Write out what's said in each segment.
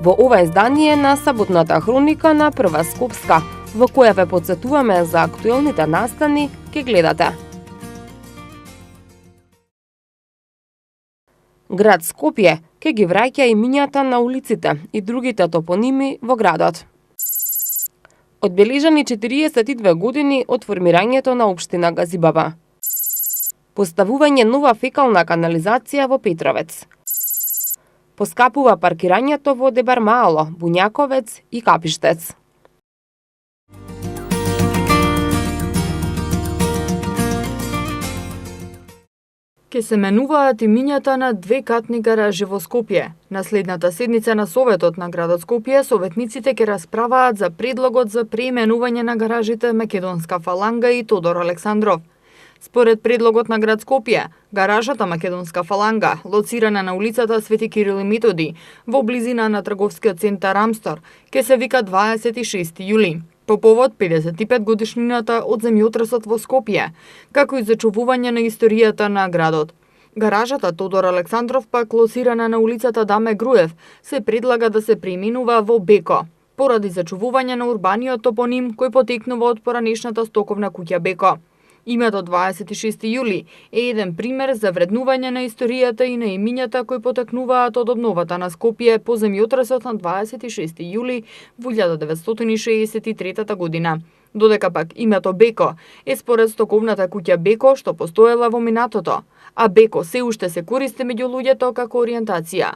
Во ова издание на саботната хроника на Прва Скопска, во која ве потсетуваме за актуелните настани, ке гледате. Град Скопје ке ги враќа имињата на улиците и другите топоними во градот. Одбележани 42 години од формирањето на општина Газибаба. Поставување нова фекална канализација во Петровец. Поскапува паркирањето во Дебармаало, Буњаковец и Капиштец. Ке се менуваат имињата на две катни гаражи во Скопје. На следната седница на Советот на градот Скопје, советниците ќе расправаат за предлогот за преименување на гаражите Македонска фаланга и Тодор Александров. Според предлогот на град Скопје, гаражата Македонска фаланга, лоцирана на улицата Свети Кирил и Методи, во близина на трговскиот центар Амстор, ќе се вика 26 јули, по повод 55 годишнината од земјотресот во Скопје, како и зачувување на историјата на градот. Гаражата Тодор Александров, пак лоцирана на улицата Даме Груев, се предлага да се преименува во Беко, поради зачувување на урбаниот топоним кој потекнува од поранешната стоковна куќа Беко. Името 26 јули е еден пример за вреднување на историјата и на имињата кои потекнуваат од обновата на Скопје по земјотресот на 26 јули во 1963 година. Додека пак името Беко е според стоковната куќа Беко што постоела во минатото, а Беко се уште се користи меѓу луѓето како ориентација.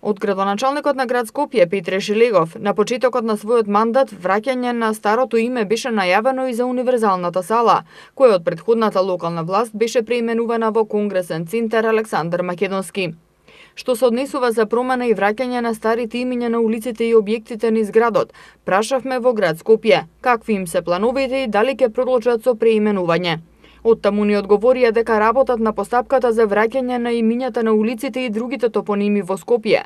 Од градоначалникот на град Скопје Петре Шилегов на почетокот на својот мандат враќање на старото име беше најавено и за универзалната сала, која од претходната локална власт беше преименувана во Конгресен центар Александар Македонски. Што се однесува за промена и враќање на старите имиња на улиците и објектите низ градот, прашавме во град Скопје какви им се плановите и дали ќе продолжат со преименување. Оттаму ни одговорија дека работат на постапката за враќање на имињата на улиците и другите топоними во Скопје.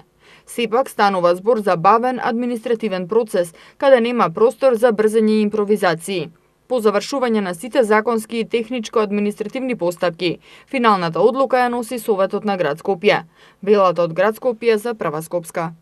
Сепак станува збор за бавен административен процес, каде нема простор за брзење и импровизации. По завршување на сите законски и техничко-административни постапки, финалната одлука ја носи Советот на град Скопје. Велата од град Скопје за Прва Скопска.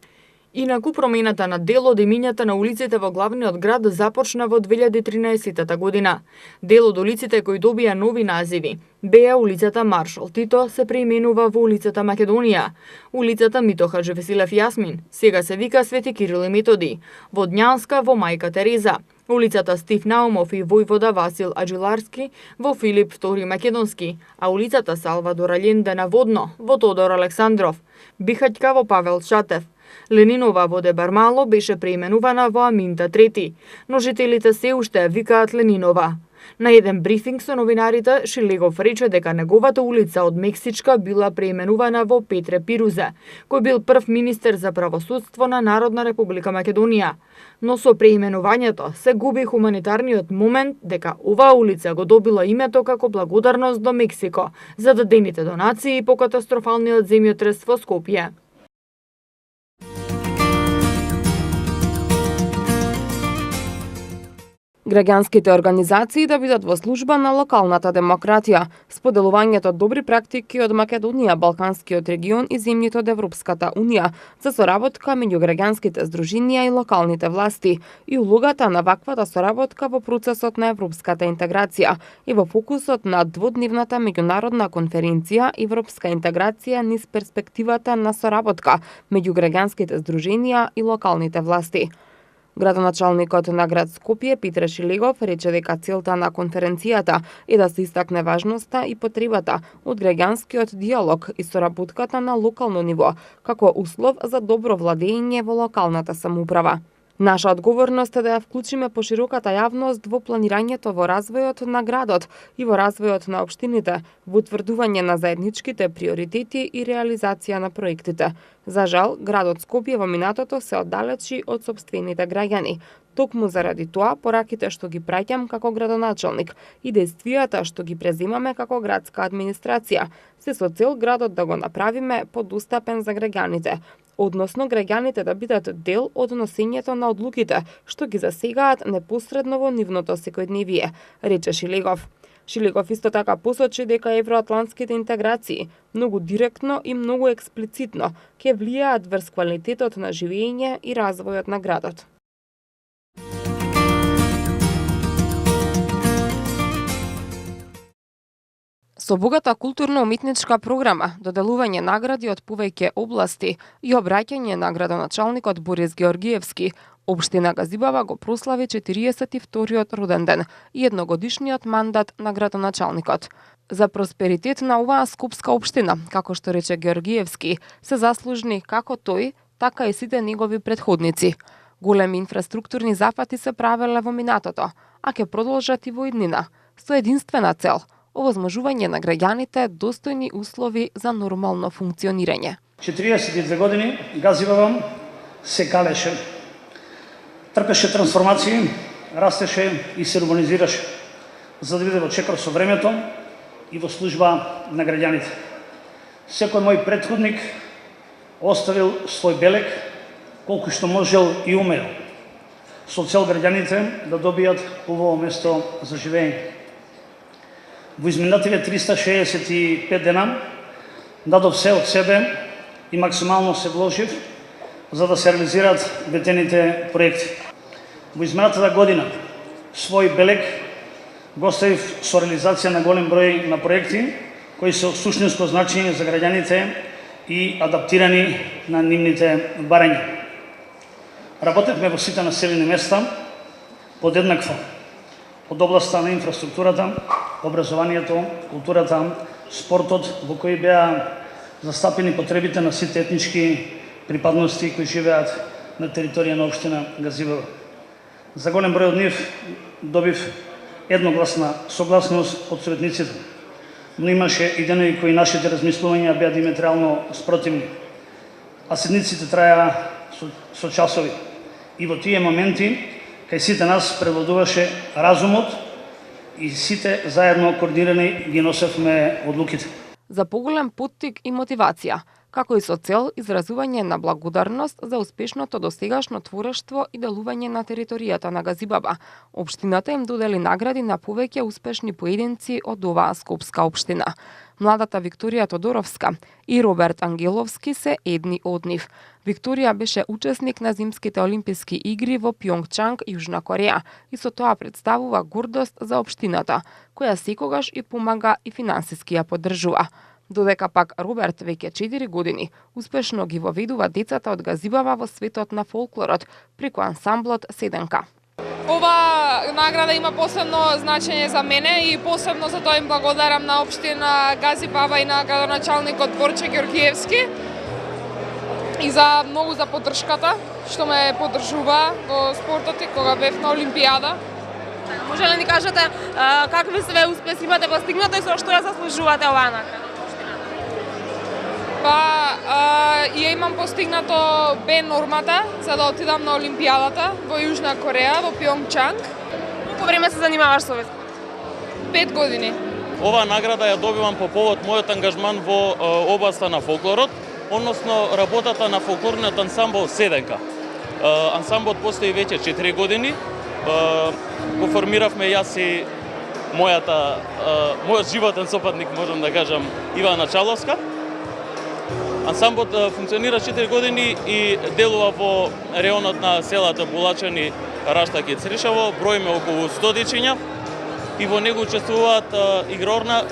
Инаку промената на дел од имињата на улиците во главниот град започна во 2013 година. Дел од улиците кои добија нови називи беа улицата Маршал Тито се преименува во улицата Македонија, улицата Мито Хаџивесилев Јасмин сега се вика Свети Кирил и Методи, Водњанска во Мајка Тереза, улицата Стив Наумов и војвода Васил Аджиларски во Филип II Македонски, а улицата Салвадор Алјенде на Водно во Тодор Александров, Бихаќка во Павел Шатев, Ленинова во Дебармало беше преименувана во Аминта III, но жителите се уште викаат Ленинова. На еден брифинг со новинарите, Шилегов рече дека неговата улица од Мексичка била преименувана во Петре Пирузе, кој бил прв министер за правосудство на Народна република Македонија. Но со преименувањето се губи хуманитарниот момент дека оваа улица го добила името како благодарност до Мексико за дадените донации по катастрофалниот земјотрес во Скопје. Граѓанските организации да бидат во служба на локалната демократија, споделувањето добри практики од Македонија, Балканскиот регион и земјите од Европската Унија за соработка меѓу граѓанските здруженија и локалните власти и улогата на ваквата соработка во процесот на европската интеграција и во фокусот на дводневната меѓународна конференција Европска интеграција низ перспективата на соработка меѓу граѓанските здруженија и локалните власти. Градоначалникот на град Скопје Петре Шилегов рече дека целта на конференцијата е да се истакне важноста и потребата од граѓанскиот диалог и соработката на локално ниво како услов за добро владење во локалната самоуправа. Наша одговорност е да ја вклучиме пошироката јавност во планирањето во развојот на градот и во развојот на општините, во утврдување на заедничките приоритети и реализација на проектите. За жал, градот Скопје во минатото се оддалечи од сопствените граѓани. Токму заради тоа, пораките што ги праќам како градоначалник и действијата што ги преземаме како градска администрација, се со цел градот да го направиме подостапен за граѓаните, односно граѓаните да бидат дел од носењето на одлуките што ги засегаат непосредно во нивното секојдневие, рече Шилегов. Шиликов исто така посочи дека евроатлантските интеграции многу директно и многу експлицитно ќе влијаат врз квалитетот на живење и развојот на градот. Со богата културно-уметничка програма, доделување награди од повеќе области и обраќање на градоначалникот Борис Георгиевски, Општина Газибава го прослави 42-тиот роден ден и едногодишниот мандат на градоначалникот. За просперитет на оваа скопска општина, како што рече Георгиевски, се заслужни како тој, така и сите негови претходници. Големи инфраструктурни зафати се правеле во минатото, а ќе продолжат и во иднина, со единствена цел – овозможување на граѓаните достојни услови за нормално функционирање. 42 години Газибава се калеше, трпеше трансформации, растеше и се урбанизираше, за да биде во чекор со времето и во служба на граѓаните. Секој мој претходник оставил свој белег колку што можел и умел, со цел граѓаните да добијат убаво место за живење. Во изминативе 365 дена дадов се од себе и максимално се вложив за да се реализираат ветените проекти. Во изминатата година свој белег го оставив со реализација на голем број на проекти кои се од суштинско значење за граѓаните и адаптирани на нивните барања. Работевме во сите населени места подеднакво, од областта на инфраструктурата, образованието, културата, спортот, во кои беа застапени потребите на сите етнички припадности кои живеат на територија на општина Газибава. За голем број од нив добив едногласна согласност од советниците, но имаше и денови кои нашите размислувања беа диаметрално спротивни, а седниците траја со часови. И во тие моменти кај сите нас превладуваше разумот и сите заедно координирани ги носевме одлуките. За поголем поттик и мотивација, како и со цел изразување на благодарност за успешното досегашно творештво и делување на територијата на Газибаба, општината им додели награди на повеќе успешни поединци од оваа скопска општина. Младата Викторија Тодоровска и Роберт Ангеловски се едни од нив. Викторија беше учесник на зимските олимписки игри во Пјонгчанг, Јужна Кореја, и со тоа представува гордост за општината, која секогаш и помага и финансиски ја поддржува. Додека пак Роберт веќе 4 години успешно ги воведува децата од Газибава во светот на фолклорот преку ансамблот Седенка. Ова награда има посебно значење за мене и посебно за тоа им благодарам на општина Газибава и на градоначалникот Борче Георгиевски и за многу за поддршката што ме поддржува во спортот и кога бев на Олимпијада. Може ли ни кажете какви све успеси имате постигнато и со што ја заслужувате оваа награда? Ја имам постигнато Б нормата за да отидам на Олимпијадата во Јужна Кореја, во Пјонгчанг. Колку време се занимаваш со овој? 5 години. Оваа награда ја добивам по повод мојот ангажман во областа на фолклорот, односно работата на фолклорниот ансамбл Седенка. Ансамблот постои веќе 4 години. Го формиравме јас и мојот животен сопатник, можам да кажам, Ивана Чаловска. Ансамблот функционира 4 години и делува во реонот на селата Булачани, Раштак и Цришево. Броиме околу 100 дечиња и во него учествуваат игрорна,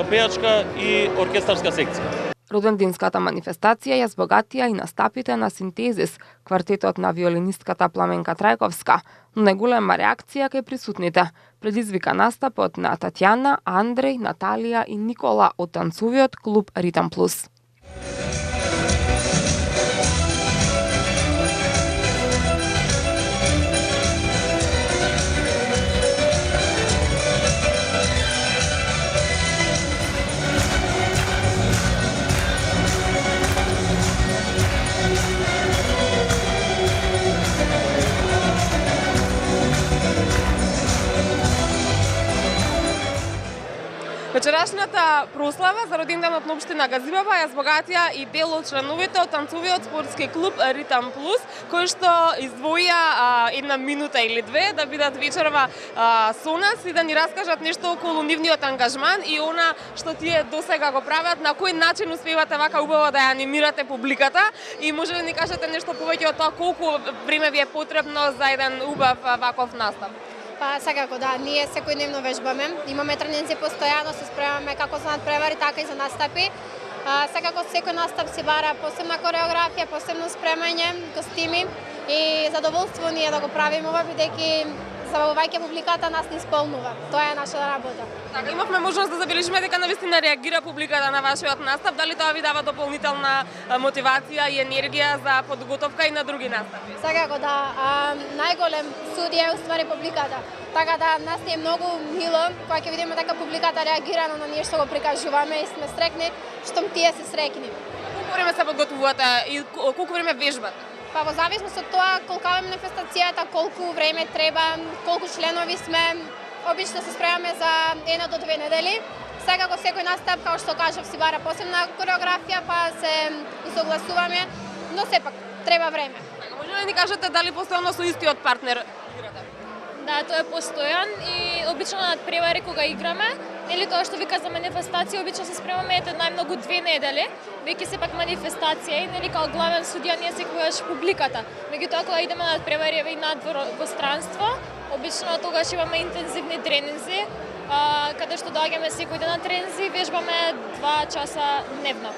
пејачка и оркестарска секција. Родендинската манифестација ја збогатија и настапите на Синтезис, квартетот на виолинистката Пламенка Трајковска, но најголема реакција кај присутните предизвика настапот на Татјана, Андреј, Наталија и Никола од танцувиот клуб Ритам Плюс. Вечерашната прослава за роденденот на општина Газибаба ја збогатија и дел од членовите од танцовиот спортски клуб Ритам Плюс, кои што издвоија една минута или две да бидат вечерва со нас и да ни раскажат нешто околу нивниот ангажман и она што тие досега го прават, на кој начин успевате вака убаво да ја анимирате публиката и може ли ни кажете нешто повеќе од тоа колку време ви е потребно за еден убав ваков настап? Па секако да, ние секојдневно вежбаме, имаме тренинзи постојано, се спремаме како за надпревари, така и за настапи. Секако секој настап си бара посебна кореографија, посебно спремање, костими и задоволство ние да го правиме ова, бидејќи забавувајќи публиката нас не исполнува. Тоа е наша работа. Така, имавме можност да забележиме дека навистина реагира публиката на вашиот настап. Дали тоа ви дава дополнителна мотивација и енергија за подготовка и на други настапи? Секако да, најголем судија е уствари публиката. Така да нас е многу мило кога ќе видиме дека публиката реагира на ние што го прикажуваме и сме срекни штом тие се срекни. Колку време се подготвувате и колку време вежбате? Па во зависност од тоа колкава е манифестацијата, колку време треба, колку членови сме, обично се спремаме за 1 до 2 недели. Секако секој настап, како што кажав, си бара посебна кореографија, па се согласуваме, но сепак треба време. Може ли ни кажете дали постојано со истиот партнер играте? Да, тоа е постојан и обично на надпревари кога играме, нели тоа што вика за манифестација, обично се спремаме најмногу 2 недели, веќе сепак манифестација и нели као главен судија ние секогаш публиката. Меѓутоа кога идеме на надпревари и надвор во странство, обично тогаш имаме интензивни тренинзи, каде што доаѓаме секој ден на тренинзи, вежбаме 2 часа дневно.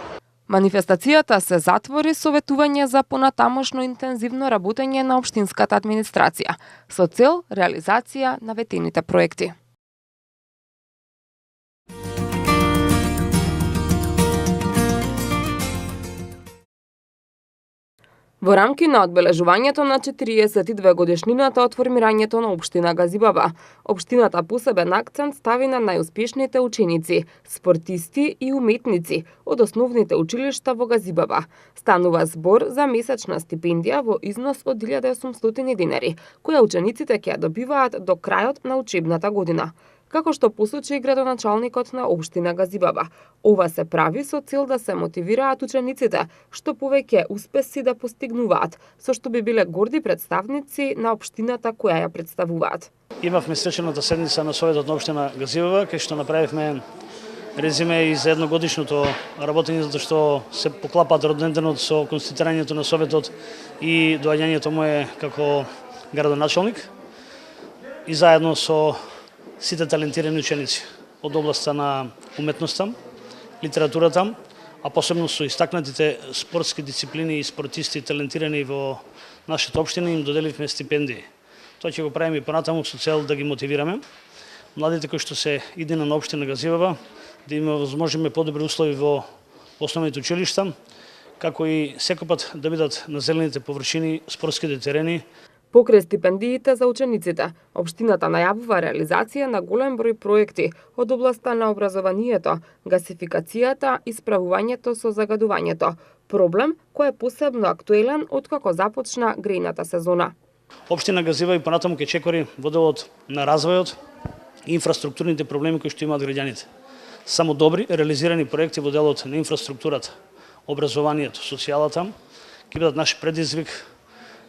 Манифестацијата се затвори со ветување за понатамошно интензивно работење на општинската администрација со цел реализација на ветените проекти. Во рамки на одбележувањето на 42 годишнината од формирањето на општина Газибаба, општината посебен акцент стави на најуспешните ученици, спортисти и уметници од основните училишта во Газибаба. Станува збор за месечна стипендија во износ од 1800 динари, која учениците ќе ја добиваат до крајот на учебната година. Како што посочи градоначалникот на општина Газибаба, ова се прави со цел да се мотивираат учениците што повеќе успеси да постигнуваат, со што би биле горди представници на општината која ја представуваат. Имавме свечената седница на Советот на општина Газибаба, кај што направивме резиме и за едногодишното работење, затоа што се поклапаат роденденот со конституирањето на Советот и доаѓањето мое како градоначалник и заедно со сите талентирани ученици од областа на уметноста, литературата, а посебно со истакнатите спортски дисциплини и спортисти талентирани во нашата општина им доделивме стипендии. Тоа ќе го правиме и понатаму со цел да ги мотивираме младите кои што се иднина на општина Газибаба, да им возможиме подобри услови во основните училишта, како и секој да бидат на зелените површини, спортските терени. Покрај стипендиите за учениците, општината најавува реализација на голем број проекти од областа на образованието, гасификацијата и справувањето со загадувањето, проблем кој е посебно актуелен откако започна грејната сезона. Општина Газибаба и понатаму ќе чекори во делот на развојот и инфраструктурните проблеми кои што имаат граѓаните. Само добри реализирани проекти во делот на инфраструктурата, образованието, социјалата ќе бидат наш предизвик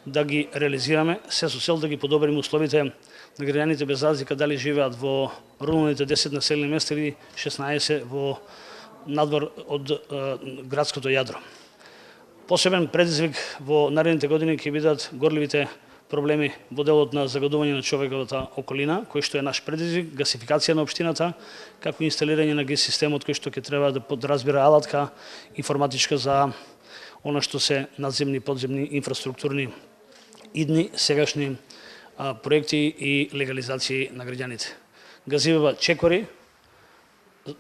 да ги реализираме, се со цел да ги подобриме условите на граѓаните без разлика дали живеат во руралните 10 населени места или 16 во надвор од градското јадро. Посебен предизвик во наредните години ќе бидат горливите проблеми во делот на загадување на човековата околина, кој што е наш предизвик, гасификација на општината, како инсталирање на ГИС системот кој што ќе треба да подразбира алатка информатичка за она што се надземни и подземни инфраструктурни идни сегашни проекти и легализации на граѓаните. Газибаба чекори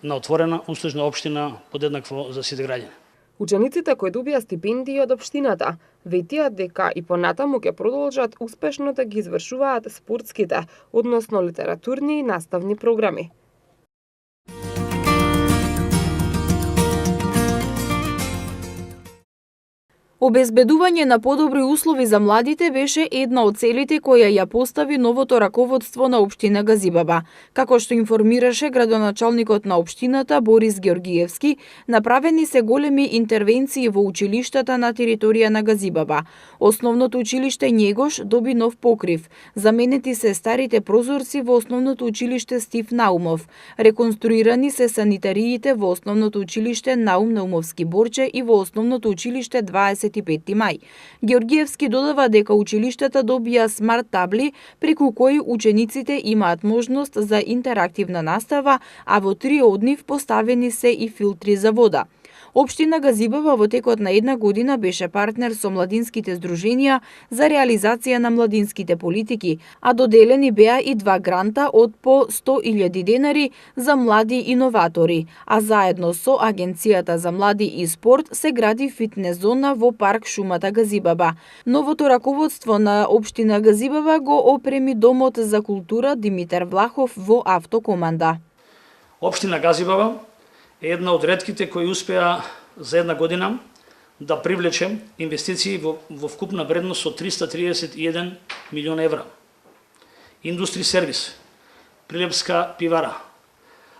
на отворена, услужна општина подеднакво за сите граѓани. Учениците кои добија стипендии од општината ветија дека и понатаму ќе продолжат успешно да ги извршуваат спортските, односно литературни и наставни програми. Обезбедување на подобри услови за младите беше една од целите која ја постави новото раководство на општина Газибаба. Како што информираше градоначалникот на општината Борис Георгиевски, направени се големи интервенции во училиштата на територија на Газибаба. Основното училиште Njegош доби нов покрив. Заменети се старите прозорци во основното училиште Стив Наумов. Реконструирани се санитариите во основното училиште Наум Наумовски Борче и во основното училиште 25 мај. Георгиевски додава дека училиштата добија смарт табли преку кои учениците имаат можност за интерактивна настава, а во 3 од нив поставени се и филтри за вода. Општина Газибаба во текот на една година беше партнер со младинските здруженија за реализација на младинските политики, а доделени беа и 2 гранта од по 100.000 денари за млади иноватори, а заедно со Агенцијата за млади и спорт се гради фитнес зона во парк Шумата Газибаба. Новото раководство на општина Газибаба го опреми Домот за култура Димитар Влахов во автокоманда. Општина Газибаба е една од ретките кои успеа за една година да привлече инвестиции во вкупна вредност од 331 милион евра. Индустри сервис, Прилепска пивара,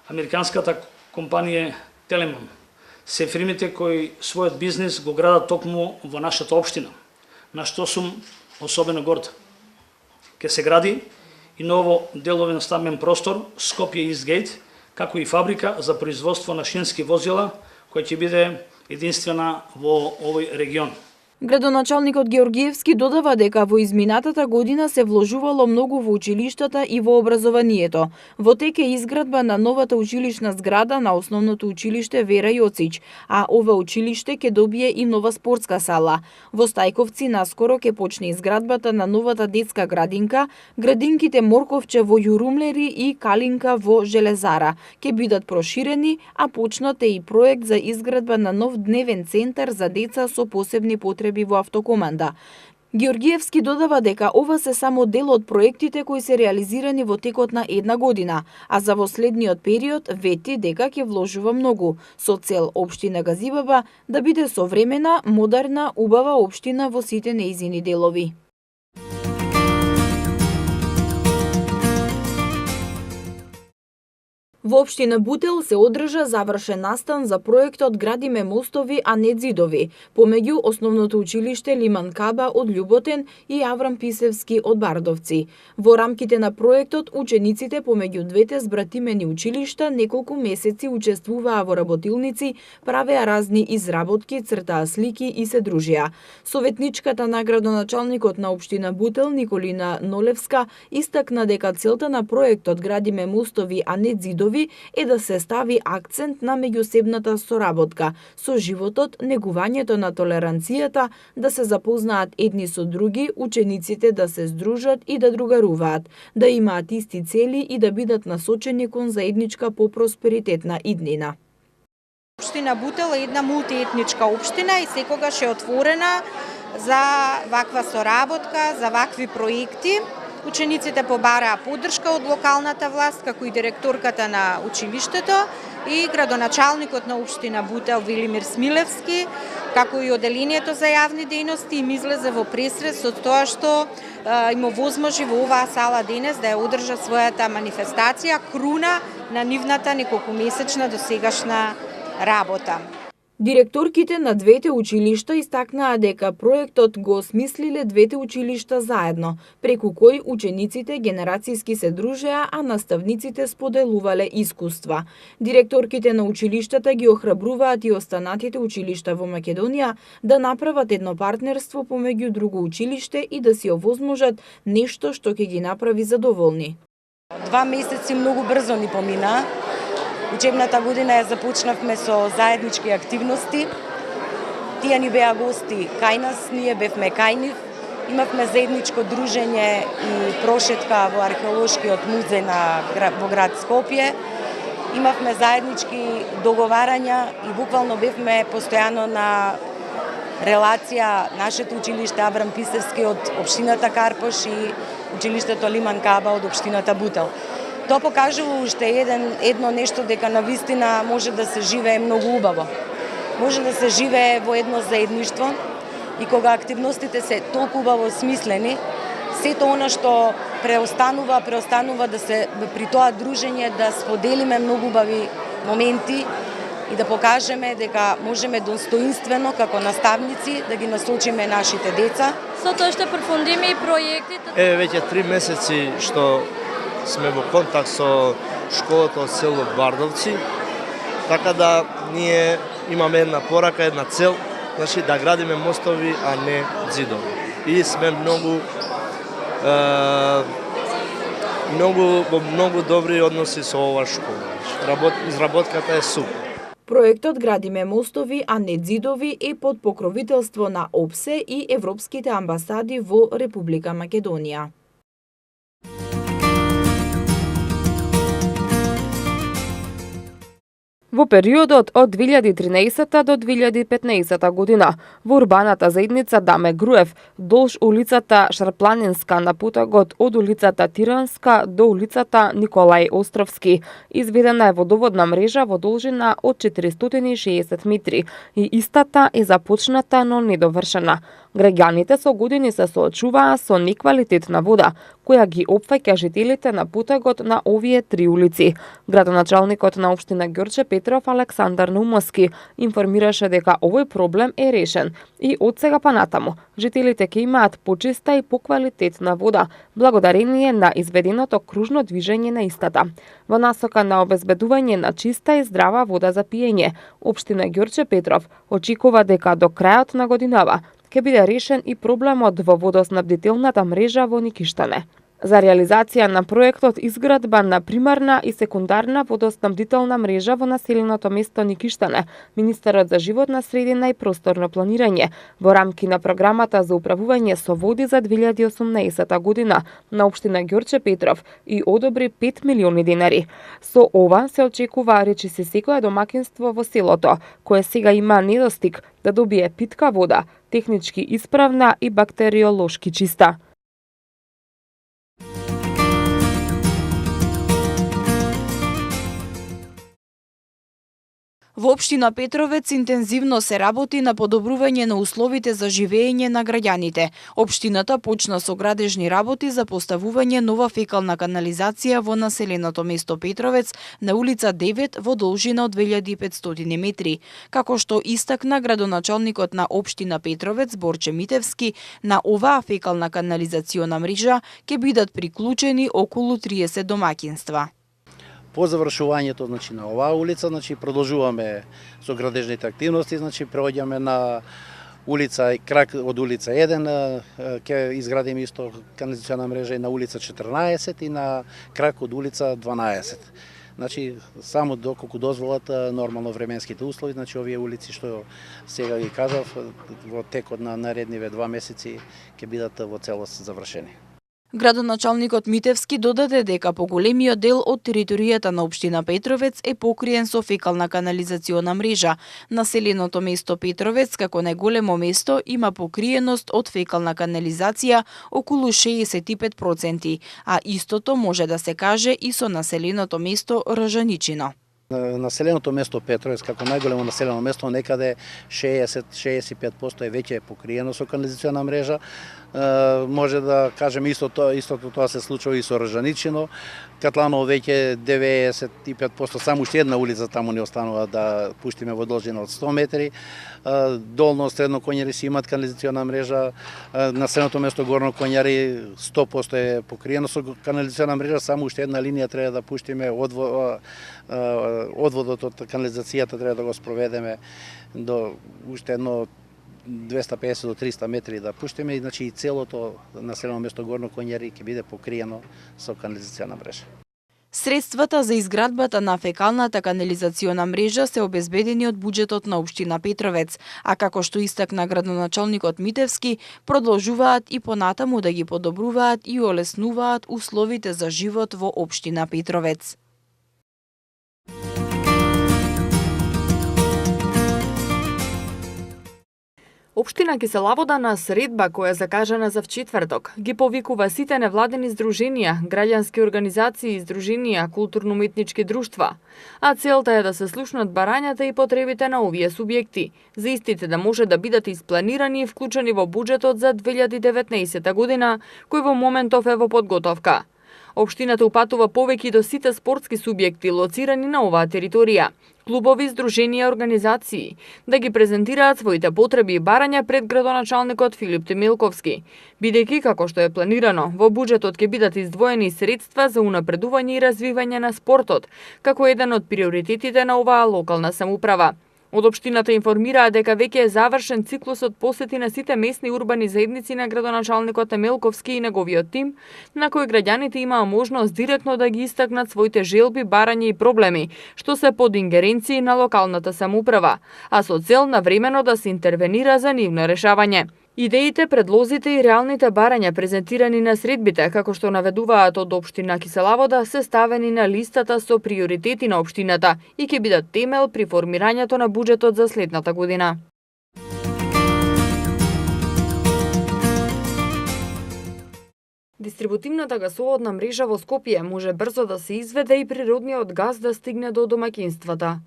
американската компанија Телемон, се фирмите кои својот бизнис го градат токму во нашата општина, на што сум особено горд. Ке се гради и ново деловен стамбен простор Скопје Истгейт, како и фабрика за производство на шински возила, која ќе биде единствена во овој регион. Градоначалникот Георгиевски додава дека во изминатата година се вложувало многу во училиштата и во образованието. Во тек е изградба на новата училишна зграда на основното училиште Вера Јоцич, а ова училиште ќе добие и нова спортска сала. Во Стајковци наскоро ќе почне изградбата на новата детска градинка, градинките Морковче во Јурумлери и Калинка во Железара ќе бидат проширени, а почнат е и проект за изградба на нов дневен центар за деца со посебни потреби во автокоманда. Георгиевски додава дека ова се само дел од проектите кои се реализирани во текот на една година, а за во следниот период вети дека ќе вложува многу, со цел општина Газибаба да биде современа, модерна, убава општина во сите нејзини делови. Во општина Бутел се одржа завршен настан за проектот Градиме мостови, а не ѕидови, помеѓу основното училиште Лиман Каба од Љуботен и Аврам Писевски од Бардовци. Во рамките на проектот, учениците помеѓу двете збратимени училишта неколку месеци учествуваа во работилници, правеа разни изработки, цртаа слики и се дружеа. Советничката на градоначалникот на општина Бутел Николина Нолевска истакна дека целта на проектот Градиме мостови, а не ѕидови е да се стави акцент на меѓусебната соработка со животот, негувањето на толеранцијата, да се запознаат едни со други, учениците да се здружат и да другаруваат, да имаат исти цели и да бидат насочени кон заедничка попросперитетна иднина. Општина Бутел е една мултиетничка општина и секогаш е отворена за ваква соработка, за вакви проекти. Учениците побараа поддршка од локалната власт, како и директорката на училиштето и градоначалникот на општина Бутел Велимир Смилевски, како и оделението за јавни дејности им излезе во пресрез од тоа што им овозможи во оваа сала денес да ја одржа својата манифестација, круна на нивната неколкумесечна досегашна работа. Директорките на двете училишта истакнаа дека проектот го осмислиле двете училишта заедно, преку кој учениците генерацијски се дружеа, а наставниците споделувале искуства. Директорките на училиштата ги охрабруваат и останатите училишта во Македонија да направат едно партнерство помеѓу друго училиште и да си овозможат нешто што ќе ги направи задоволни. 2 месеци многу брзо ни помина. Учебната година ја започнавме со заеднички активности. Тие ни беа гости кај нас, ние бевме кај нив. Имавме заедничко дружење и прошетка во археолошкиот музеј во град Скопје. Имавме заеднички договарања и буквално бевме постојано на релација нашето училиште Аврам Писевски од општината Карпош и училиштето Лиман Каба од општината Бутел. Тоа покажува уште едно нешто дека навистина може да се живее многу убаво. Може да се живее во едно заедништво, и кога активностите се толку убаво смислени, сето она што преостанува да се при тоа дружење да споделиме многу убави моменти и да покажеме дека можеме достоинствено како наставници да ги насочиме нашите деца. Со тоа што профундиме и проектите. Веќе 3 месеци што сме во контакт со школата од село Бардовци, така да ние имаме една порака, една цел, значи да градиме мостови, а не ѕидови. И сме многу добри односи со оваа школа. Изработката е супер. Проектот Градиме мостови, а не ѕидови е под покровителство на ОПСЕ и европските амбасади во Република Македонија. Во периодот од 2013 до 2015 година во урбаната заедница Даме Груев, долж улицата Шарпланинска на потокот од улицата Тиранска до улицата Николај Островски, изведена е водоводна мрежа во должина од 460 метри и истата е започната, но недовршена. Граѓаните со години се соочуваа со неквалитетна вода, која ги опфаќа жителите на потокот на овие 3 улици. Градоначалникот на општина Ѓорче Петров Александар Наумовски информираше дека овој проблем е решен и од сега па натаму жителите ќе имаат почиста и поквалитетна вода благодарение на изведеното кружно движење на истата. Во насока на обезбедување на чиста и здрава вода за пиење, општина Ѓорче Петров очекува дека до крајот на годинава ќе биде решен и проблемот во водоснабдителната мрежа во Никиштане. За реализација на проектот изградба на примарна и секундарна водоснабдителна мрежа во населеното место Никиштане, министерот за животна средина и просторно планирање во рамки на програмата за управување со води за 2018 година на општина Ѓорче Петров и одобри 5 милиони денари. Со ова се очекува речиси секое домакинство во селото, кое сега има недостиг, да добие питка вода, технички исправна и бактериолошки чиста. Во општина Петровец интензивно се работи на подобрување на условите за живење на граѓаните. Општината почна со градежни работи за поставување нова фекална канализација во населеното место Петровец на улица 9 во должина од 2500 метри. Како што истакна градоначалникот на општина Петровец Борче Митевски, на оваа фекална канализациона мрежа ќе бидат приклучени околу 30 домакинства. По завршувањето на оваа улица, продолжуваме со градежните активности, преоѓаме на улица крак од улица 1, ќе изградиме исто канализациона мрежа и на улица 14 и на крак од улица 12. Само доколку дозволат нормално временските услови, овие улици што сега ги кажав, во текот на наредниве 2 месеци ќе бидат во целост завршени. Градоначалникот Митевски додаде дека поголемиот дел од територијата на општина Петровец е покриен со фекална канализациона мрежа. Населеното место Петровец, како најголемо место, има покриеност од фекална канализација околу 65%, а истото може да се каже и со населеното место Ржаничино. Населеното место Петровец, како најголемо населено место, некаде 60-65% е веќе покриено со канализациона мрежа. Може да кажеме истото тоа се случува и со Ржаничино. Катланово веќе 95%, само уште една улица таму не останува да пуштиме во должина од 100 метри. Долно Средно Коњари си имат канализациона мрежа. Населеното место Горно Коњари 100% е покриено со канализациона мрежа, само уште една линија треба да пуштиме одводот од канализацијата треба да го спроведеме до уште едно 250 до 300 метри да пуштиме и целото населено место Горно Коњари ќе биде покриено со канализациона мрежа. Средствата за изградбата на фекалната канализациона мрежа се обезбедени од буџетот на општина Петровец, а како што истакна градоначалникот Митевски, продолжуваат и понатаму да ги подобруваат и олеснуваат условите за живот во општина Петровец. Општина Киселавода на средба која закажана за вчетврток ги повикува сите невладени здруженија, граѓански организации и здруженија, културно-уметнички друштва, а целта е да се слушнат барањата и потребите на овие субјекти, за истите да може да бидат испланирани и вклучени во буџетот за 2019 година, кој во моментов е во подготовка. Општината упатува повеќе до сите спортски субјекти лоцирани на оваа територија, клубови, здруженија, организации, да ги презентираат своите потреби и барања пред градоначалникот Филип Темелковски, бидејќи како што е планирано, во буџетот ќе бидат издвоени средства за унапредување и развивање на спортот, како еден од приоритетите на оваа локална самоуправа. Од општината информираа дека веќе е завршен циклусот посети на сите местни урбани заедници на градоначалникот Темелковски и неговиот тим, на кој граѓаните имаа можност директно да ги истакнат своите желби, барања и проблеми, што се под ингеренции на локалната самоуправа, а со цел навремено да се интервенира за нивно решавање. Идеите, предлозите и реалните барања презентирани на средбите, како што наведуваат од општина Киселавода, се ставени на листата со приоритети на општината и ќе бидат темел при формирањето на буџетот за следната година. Дистрибутивната гасоводна мрежа во Скопје може брзо да се изведе и природниот газ да стигне до домаќинствата.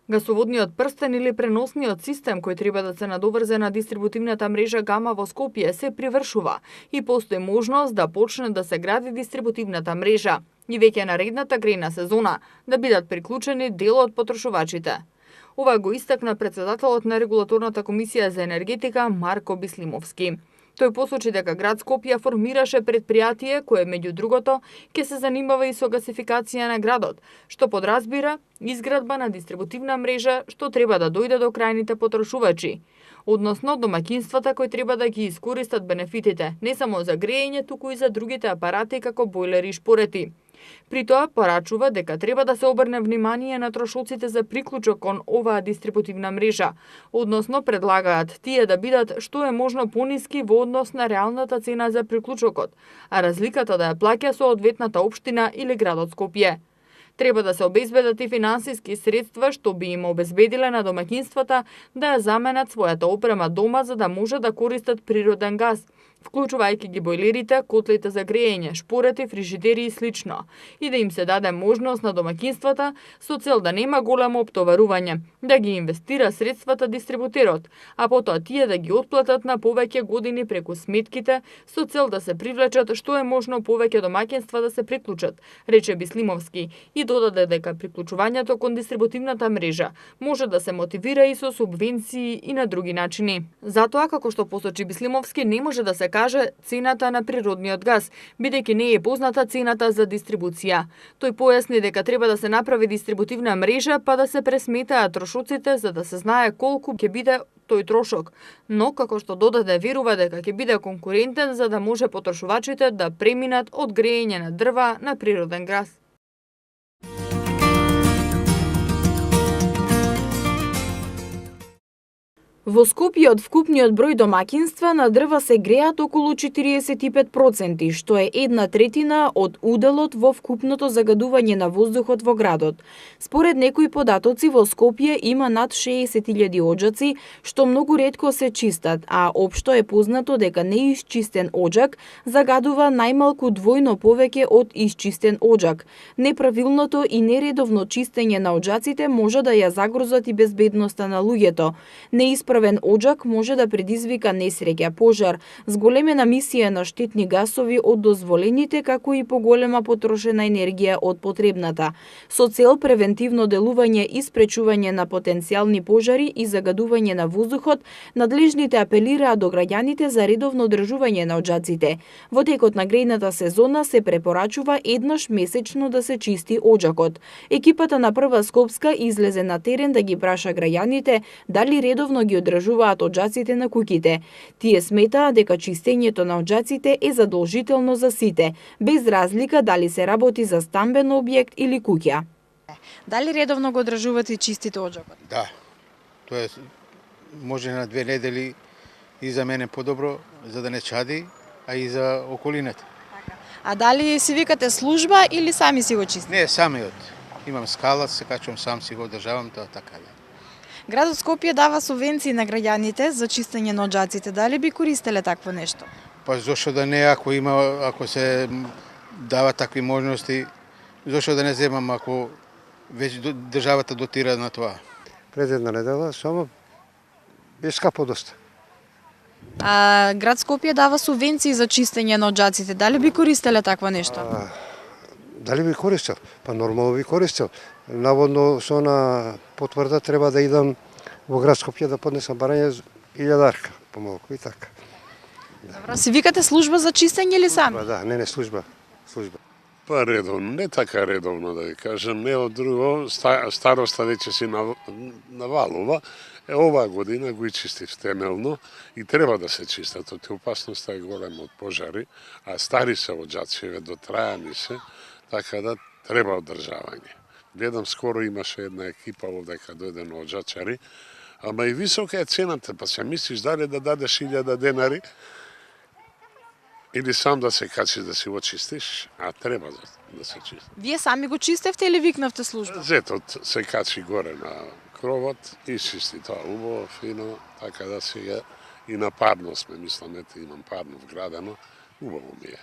Гасоводниот прстен или преносниот систем кој треба да се надоврзе на дистрибутивната мрежа Гама во Скопје се привршува и постои можност да почне да се гради дистрибутивната мрежа и веќе наредната грејна сезона да бидат приклучени дел од потрошувачите. Ова го истакна председателот на Регулаторната комисија за енергетика Марко Бислимовски. Тој посочи дека град Скопје формираше предпријатие кое, меѓу другото, ќе се занимава и со гасификација на градот, што подразбира изградба на дистрибутивна мрежа што треба да дојде до крајните потрошувачи, односно домаќинствата кои треба да ги искористат бенефитите, не само за грејење, туку и за другите апарати како бојлери и шпорети. При тоа порачува дека треба да се обрне внимание на трошоците за приклучок кон оваа дистрибутивна мрежа, односно предлагаат тие да бидат што е можно пониски во однос на реалната цена за приклучокот, а разликата да ја плаќа соодветната општина или градот Скопје. Треба да се обезбедат и финансиски средства што би им обезбедиле на домаќинствата да ја заменат својата опрема дома за да може да користат природен газ, вклучувајќи ги бојлерите, котлите за грејење, шпорети, фрижидери и слично, и да им се даде можност на домаќинствата со цел да нема големо оптоварување, да ги инвестира средствата дистрибутерот, а потоа тие да ги отплатат на повеќе години преку сметките со цел да се привлечат што е можно повеќе домаќинства да се приклучат, рече Бислимовски, и додаде дека приклучувањето кон дистрибутивната мрежа може да се мотивира и со субвенции и на други начини. Затоа, како што посочи Бислимовски, не може да се каже цената на природниот газ, бидејќи не е позната цената за дистрибуција. Тој појасни дека треба да се направи дистрибутивна мрежа па да се пресметаат трошоците за да се знае колку ќе биде тој трошок, но како што додаде верува дека ќе биде конкурентен за да може потрошувачите да преминат од грејење на дрва на природен газ. Во Скопје од вкупниот број домаќинства на дрва се греат околу 45%, што е 1/3 од уделот во вкупното загадување на воздухот во градот. Според некои податоци во Скопје има над 60.000 оџаци, што многу ретко се чистат, а општо е познато дека неисчистен оџак загадува најмалку двојно повеќе од исчистен оџак. Неправилното и нередовно чистење на оџаците може да ја загрозат и безбедноста на луѓето. Неисправен оџак може да предизвика несреќа, пожар, зголемена мисија на штетни гасови од дозволените, како и поголема потрошена енергија од потребната. Со цел превентивно делување и спречување на потенцијални пожари и загадување на воздухот, надлежните апелираат до граѓаните за редовно одржување на оџаците. Во текот на грејната сезона се препорачува еднаш месечно да се чисти оџакот. Екипата на Прва Скопска излезе на терен да ги праша граѓаните дали редовно ги одржуваат оџаците на куќите. Тие сметаат дека чистењето на оџаците е задолжително за сите, без разлика дали се работи за стамбен објект или куќа. Дали редовно го одржувате и чистите оџакот? Да. Тоа е може на 2 недели и за мене подобро, за да не чади, а и за околината. А дали си викате служба или сами си го чистите? Не, самиот. Имам скала, се качувам сам, си го одржавам, тоа така да. Градот Скопје дава субвенции на граѓаните за чистење на оџаците. Дали би користеле такво нешто? Па зошто да не, ако се дава такви можности, зошто да не земам ако веќе државата дотира на тоа? Пред една недела, само е скапо доста. А град Скопје дава субвенции за чистење на оџаците. Дали би користеле такво нешто? Дали би користел? Па нормално би користел. Наводно со она потврда треба да идам во град Скопје да поднесам барање 1000 помалку и така. Добро, си викате служба за чистење или сами? Да, не служба. Па редовно, не така редовно да ви кажам, не од друго, староста веќе си навалува. Оваа година го чистив темелно и треба да се чистат, опасноста е голема од пожари, а стари се оџаци, дотрајани се, така да треба одржавање. Гледам, скоро имаше една екипа овдека дојде на оџачари, ама и висока е цената, па се мислиш дали да дадеш 1000 денари, или сам да се качиш да си го чистиш, а треба да се чисти. Вие сами го чистевте или викнавте служба? Зетот се качи горе на кровот и чисти тоа убаво, фино, така да сега и на парно сме, мислам, ете имам парно вградено, убаво ми е.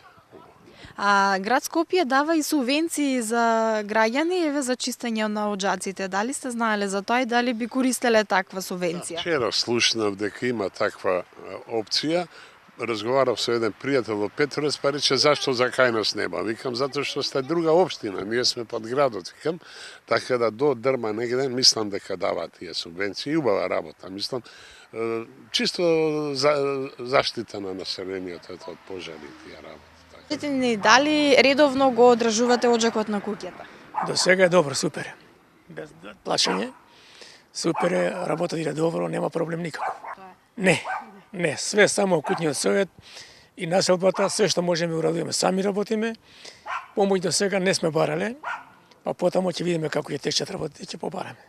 А град Скопје дава и субвенции за граѓани еве за чистење на оџаците. Дали сте знаеле за тоа и дали би користеле таква субвенција? Вчера слушнав дека има таква опција. Разговарав со еден пријател во Петровец, па рече зашто за кај нас нема. Викам затоа што сте друга општина, ние сме под градот, викам, така да до дрма негде мислам дека даваат тие субвенции, убава работа, мислам, чисто заштита на населението од пожари тие работи. Кажете ни, дали редовно го одржувате оџакот на куќата? До сега е добро, супер. Без плашење. Супер е, работата иде добро, нема проблем никако. Не, све само куќниот совет и населбата, све што можеме урадуваме, сами работиме. Помој до сега не сме барале, па потаму ќе видиме како ќе течат работите, ќе побараме.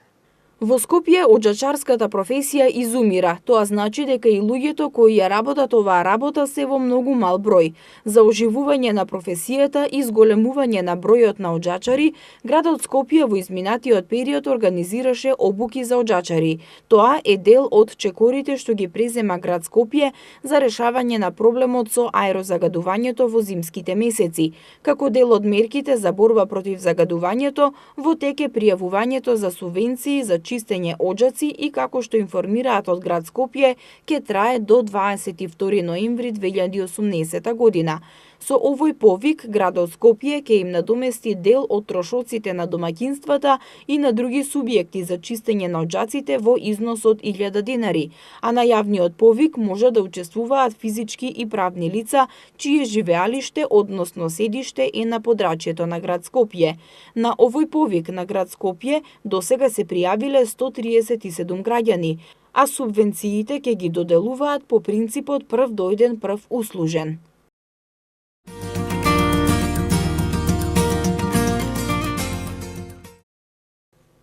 Во Скопје оџачарската професија изумира. Тоа значи дека и луѓето кои ја работат оваа работа се во многу мал број. За оживување на професијата и зголемување на бројот на оџачари, градот Скопје во изминатиот период организираше обуки за оџачари. Тоа е дел од чекорите што ги презема град Скопје за решавање на проблемот со аерозагадувањето во зимските месеци. Како дел од мерките за борба против загадувањето, во тек е пријавувањето за субвенции за чистење оџаци и како што информираат од град Скопје, ќе трае до 22 ноември 2018 година. Со овој повик, градот Скопје ќе им надомести дел од трошоците на домаќинствата и на други субјекти за чистење на оџаците во износ од 1000 денари, а на јавниот повик може да учествуваат физички и правни лица чие живеалиште, односно седиште е на подрачјето на град Скопје. На овој повик на град Скопје досега се пријавиле 137 граѓани, а субвенциите ќе ги доделуваат по принципот прв дојден, прв услужен.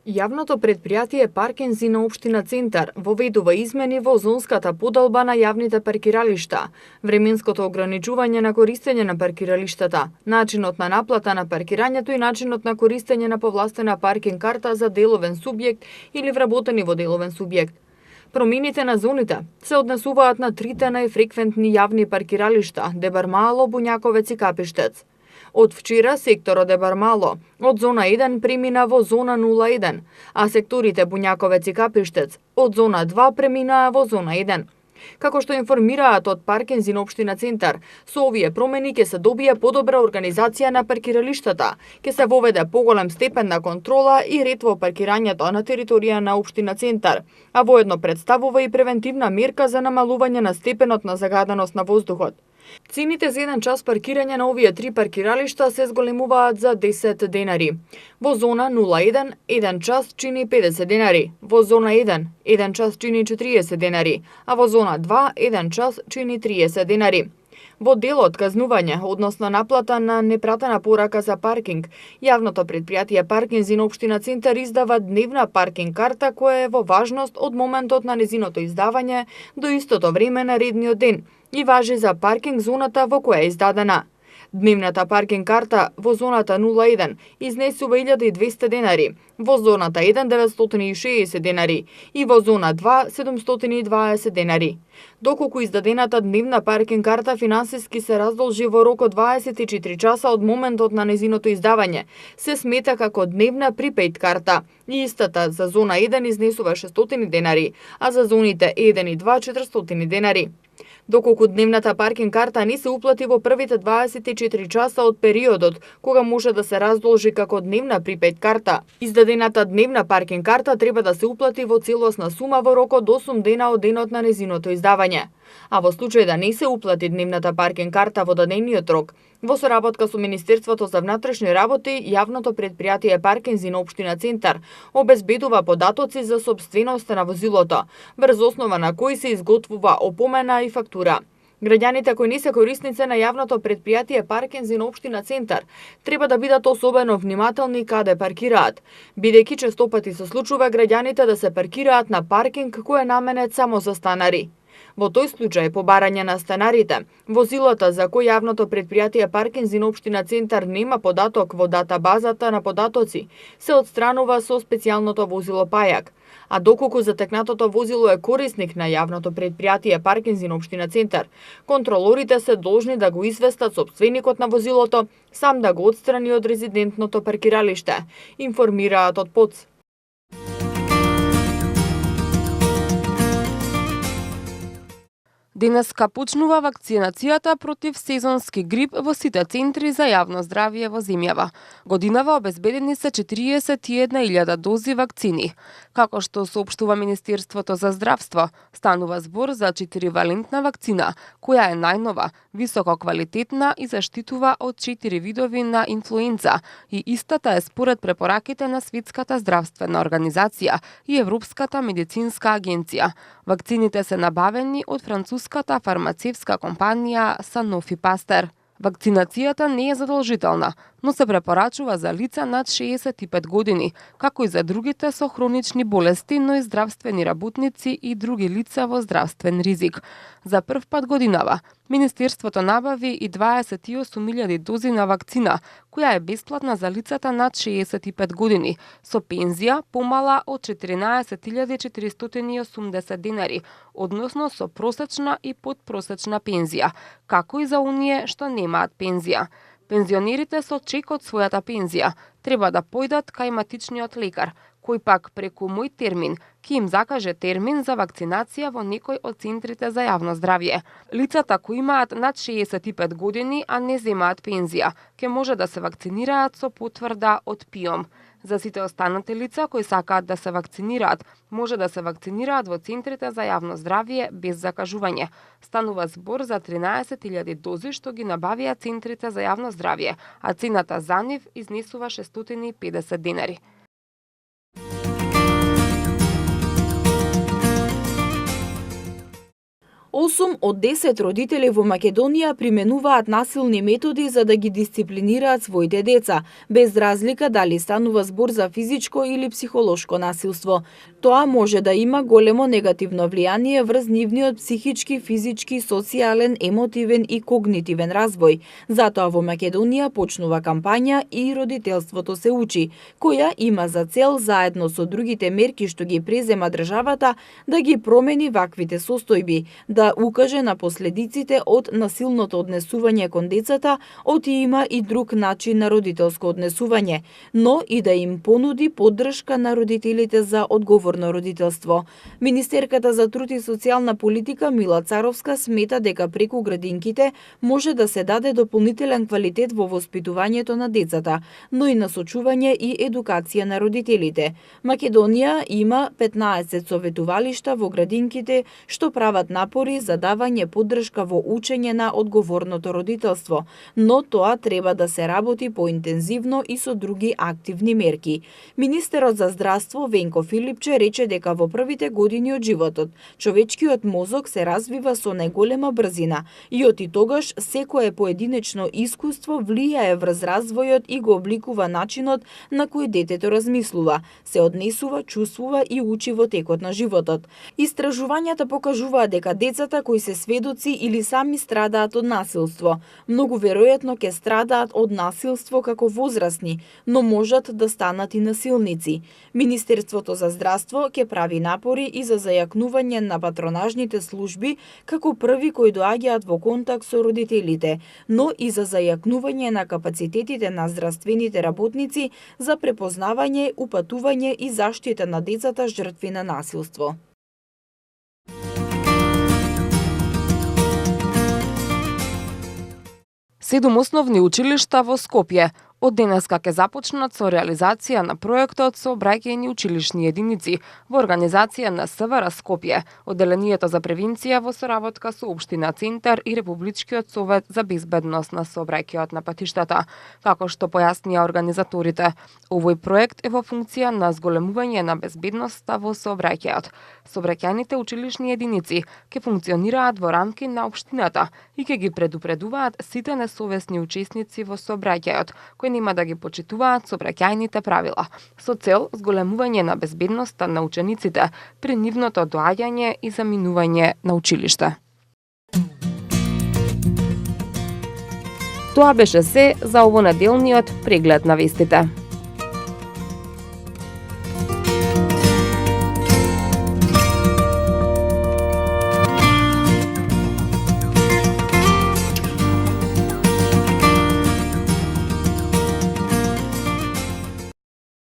Јавното предпријатие Паркинзи на општина Центар воведува измени во зонската поделба на јавните паркиралишта, временското ограничување на користење на паркиралиштата, начинот на наплата на паркирањето и начинот на користење на повластена паркинг карта за деловен субјект или вработени во деловен субјект. Промените на зоните се однесуваат на трите најфреквентни јавни паркиралишта Дебармало, Буњаковец и Капиштец. Од вчера секторот Дебармало од зона 1 премина во зона 01, а секторите Буњаковец и Капиштец од зона 2 преминаа во зона 1. Како што информираат од Паркинзи на општина Центар, со овие промени ќе се добие подобра организација на паркиралиштата, ќе се воведе поголем степен на контрола и ред во паркирањето на територија на општина Центар, а воедно представува и превентивна мерка за намалување на степенот на загаденост на воздухот. Цените за 1 час паркирање на овие 3 паркиралишта се зголемуваат за 10 денари. Во зона 01, 1 час чини 50 денари. Во зона 1, 1 час чини 40 денари, а во зона 2, 1 час чини 30 денари. Во делот казнување, односно наплата на непратена порака за паркинг, јавното предпријатие Паркинзи на општина Центар издава дневна паркинг карта која е во важност од моментот на незиното издавање до истото време на редниот ден и важи за паркинг зоната во која е издадена. Дневната паркинг карта во зоната 01 изнесува 1200 денари, во зоната 1 960 денари и во зона 2 720 денари. Доколку издадената дневна паркинг карта финансиски се раздолжи во рок од 24 часа од моментот на незиното издавање, се смета како дневна припейд карта и истата за зона 1 изнесува 600 денари, а за зоните 1 и 2 400 денари. Доколку дневната паркинг карта не се уплати во првите 24 часа од периодот кога може да се раздолжи како дневна припейд карта, издадената дневна паркинг карта треба да се уплати во целосна сума во рок од 8 дена од денот на незиното издавање. А во случај да не се уплати дневната паркинг карта во дадениот рок, во соработка со Министерството за внатрешни работи, јавното претпријатие Паркинзи на општина Центар обезбедува податоци за сопственоста на возилото, врз основа на кои се изготвува опомена и фактура. Граѓаните кои не се корисници на јавното претпријатие Паркинзи на општина Центар треба да бидат особено внимателни каде паркираат, бидејќи честопати се случува граѓаните да се паркираат на паркинг кој е наменет само за станари. Во тој случај, по барање на станарите, возилото за кој јавното претпријатие Паркинзи на општина Центар нема податок во датабазата на податоци, се отстранува со специјалното возило пајак. А доколку затекнатото возило е корисник на јавното претпријатие Паркинзи на општина Центар, контролорите се должни да го известат сопственикот на возилото, сам да го отстрани од резидентното паркиралиште, информираат од ПОЦ. Денеска почнува вакцинацијата против сезонски грип во сите центри за јавно здравје во земјава. Годинава обезбедени се 41.000 дози вакцини. Како што соопштува Министерството за здравство, станува збор за 4-валентна вакцина, која е најнова, високо квалитетна и заштитува од 4 видови на инфлуенца и истата е според препораките на Светската здравствена организација и Европската медицинска агенција. Вакцините се набавени од француската фармацевска компанија Sanofi Pasteur. Вакцинацијата не е задолжителна, но се препорачува за лица над 65 години, како и за другите со хронични болести, но и здравствени работници и други лица во здравствен ризик. За прв пат годинава, Министерството набави и 28.000 дози на вакцина, која е бесплатна за лицата над 65 години, со пензија помала од 14.480 денари, односно со просечна и подпросечна пензија, како и за оние што немаат пензија. Пензионерите со чек од својата пензија треба да појдат кај матичниот лекар, кој пак преку Мој термин ќе им закаже термин за вакцинација во некој од центрите за јавно здравје. Лицата кои имаат над 65 години, а не земаат пензија, ќе може да се вакцинираат со потврда од ПИОМ. За сите останати лица кои сакаат да се вакцинираат, може да се вакцинираат во центрите за јавно здравје без закажување. Станува збор за 13.000 дози што ги набавија центрите за јавно здравје, а цената за нив изнесува 650 денари. Осум од 10 родители во Македонија применуваат насилни методи за да ги дисциплинираат своите деца, без разлика дали станува збор за физичко или психолошко насилство. Тоа може да има големо негативно влијание врз нивниот психички, физички, социјален, емотивен и когнитивен развој. Затоа во Македонија почнува кампања И родителството се учи, која има за цел заедно со другите мерки што ги презема државата да ги промени ваквите состојби, да укаже на последиците од насилното однесување кон децата, има и друг начин на родителско однесување, но и да им понуди поддршка на родителите за одговорно родителство. Министерката за труд и социјална политика Мила Царовска смета дека преку градинките може да се даде дополнителен квалитет во воспитувањето на децата, но и насочување и едукација на родителите. Македонија има 15 советувалишта во градинките што прават напори за давање поддршка во учење на одговорното родителство, но тоа треба да се работи поинтензивно и со други активни мерки. Министерот за здравство Венко Филипче рече дека во првите години од животот човечкиот мозок се развива со најголема брзина и од тогаш секое поединечно искуство влијае врз развојот и го обликува начинот на кој детето размислува, се однесува, чувствува и учи во текот на животот. Истражувањата покажуваат дека децата децата кои се сведоци или сами страдаат од насилство. Многу веројатно ќе страдаат од насилство како возрастни, но можат да станат и насилници. Министерството за здравство ќе прави напори и за зајакнување на патронажните служби како први кои доаѓаат во контакт со родителите, но и за зајакнување на капацитетите на здравствените работници за препознавање, упатување и заштита на децата жртви на насилство. Седум основни училишта во Скопје од денеска ќе започнат со реализација на проектот со обраќајни училишни единици во организација на СВР Скопје, Одделението за превенција во соработка со Општина Центар и Републичкиот совет за безбедност на сообраќајот на патиштата. Како што појаснија организаторите, овој проект е во функција на зголемување на безбедноста во сообраќајот. Сообраќајните училишни единици ќе функционираат во рамки на општината и ќе ги предупредуваат сите несовесни учесници во сообраќајот, кои нема да ги почитуваат сообраќајните правила, со цел зголемување на безбедноста на учениците при нивното доаѓање и заминување на училиште. Тоа беше се за овонеделниот преглед на вестите.